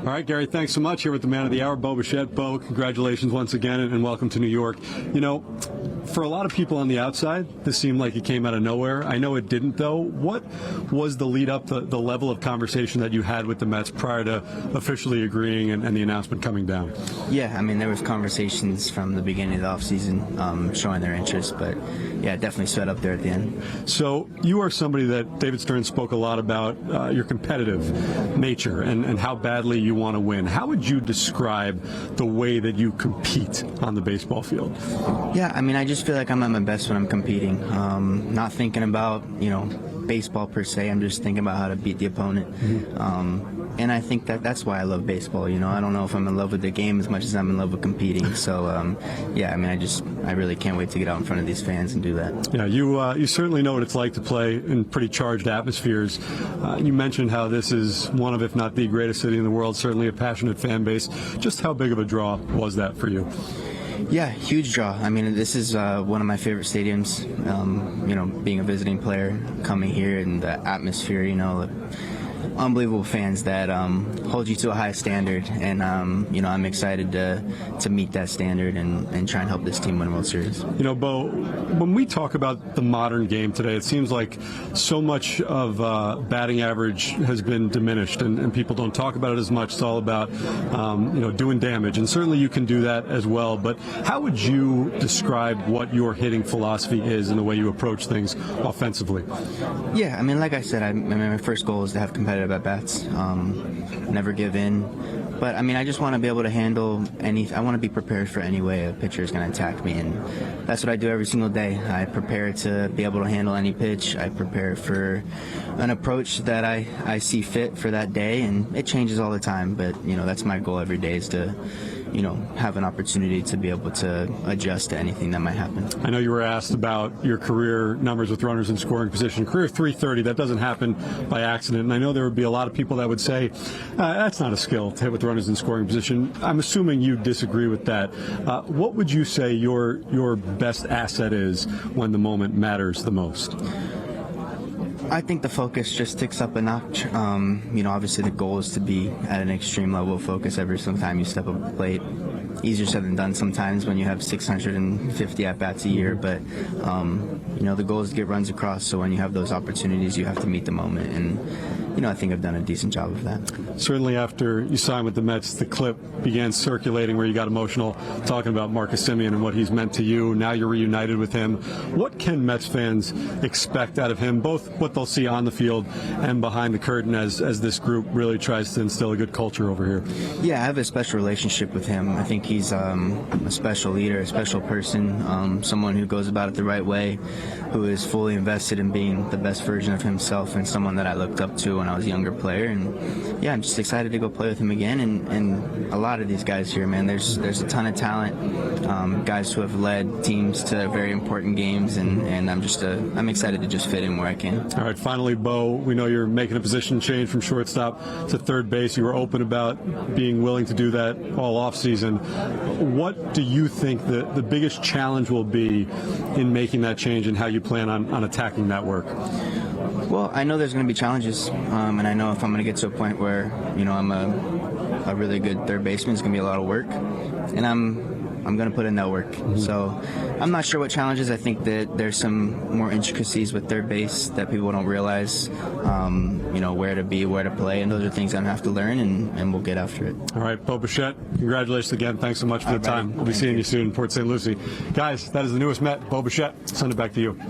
All right, Gary, thanks so much. Here with the man of the hour, Bo Bichette. Bo, congratulations once again, and welcome to New York. You know, for a lot of people on the outside, this seemed like it came out of nowhere. I know it didn't, though. What was the lead up, the level of conversation that you had with the Mets prior to officially agreeing and the announcement coming down? Yeah, I mean, there was conversations from the beginning of the offseason showing their interest, but yeah, it definitely sped up there at the end. So you are somebody that David Stern spoke a lot about, your competitive nature and how badly you want to win. How would you describe the way that you compete on the baseball field? Yeah, I mean, I just feel like I'm at my best when I'm competing. Not thinking about, baseball per se. I'm just thinking about how to beat the opponent. And I think that's why I love baseball. I don't know if I'm in love with the game as much as I'm in love with competing. So, yeah, I mean, I really can't wait to get out in front of these fans and do that. Yeah, you certainly know what it's like to play in pretty charged atmospheres. You mentioned how this is one of, if not the greatest city in the world, certainly a passionate fan base. Just how big of a draw was that for you? Yeah, huge draw. I mean, this is one of my favorite stadiums. Being a visiting player, coming here and the atmosphere, unbelievable fans that hold you to a high standard, and I'm excited to meet that standard and try and help this team win World Series. Bo, when we talk about the modern game today, it seems like so much of batting average has been diminished, and people don't talk about it as much. It's all about doing damage, and certainly you can do that as well. But how would you describe what your hitting philosophy is and the way you approach things offensively? Yeah, I mean, like I said, my first goal is to have competitive at-bats, never give in. But, I mean, I just want to be able to handle I want to be prepared for any way a pitcher is going to attack me, and that's what I do every single day. I prepare to be able to handle any pitch. I prepare for an approach that I see fit for that day, and it changes all the time. But, that's my goal every day, is to have an opportunity to be able to adjust to anything that might happen. I know you were asked about your career numbers with runners in scoring position. Career 330, that doesn't happen by accident. And I know there would be a lot of people that would say, that's not a skill to hit with runners in scoring position. I'm assuming you disagree with that. What would you say your best asset is when the moment matters the most? I think the focus just ticks up a notch. Obviously the goal is to be at an extreme level of focus every single time you step up the plate. Easier said than done sometimes when you have 650 at-bats a year, but the goal is to get runs across, so when you have those opportunities, you have to meet the moment, and I think I've done a decent job of that. Certainly after you signed with the Mets, the clip began circulating where you got emotional talking about Marcus Semien and what he's meant to you. Now you're reunited with him. What can Mets fans expect out of him, both what they'll see on the field and behind the curtain as this group really tries to instill a good culture over here? Yeah, I have a special relationship with him. I think he's a special leader, a special person, someone who goes about it the right way, who is fully invested in being the best version of himself, and someone that I looked up to when I was a younger player. And yeah, I'm just excited to go play with him again. And a lot of these guys here, man, there's a ton of talent, guys who have led teams to very important games, and I'm excited to just fit in where I can. All right, finally, Bo, we know you're making a position change from shortstop to third base. You were open about being willing to do that all offseason. What do you think the biggest challenge will be in making that change, and how you plan on attacking that work? Well, I know there's going to be challenges, and I know if I'm going to get to a point where I'm a really good third baseman, it's going to be a lot of work, and I'm going to put in that work. So I'm not sure what challenges. I think that there's some more intricacies with third base that people don't realize, where to be, where to play, and those are things I'm going to have to learn, and we'll get after it. All right, Bo Bichette, congratulations again. Thanks so much for the time. We'll be seeing you soon in Port St. Lucie. Guys, that is the newest Met, Bo Bichette. Send it back to you.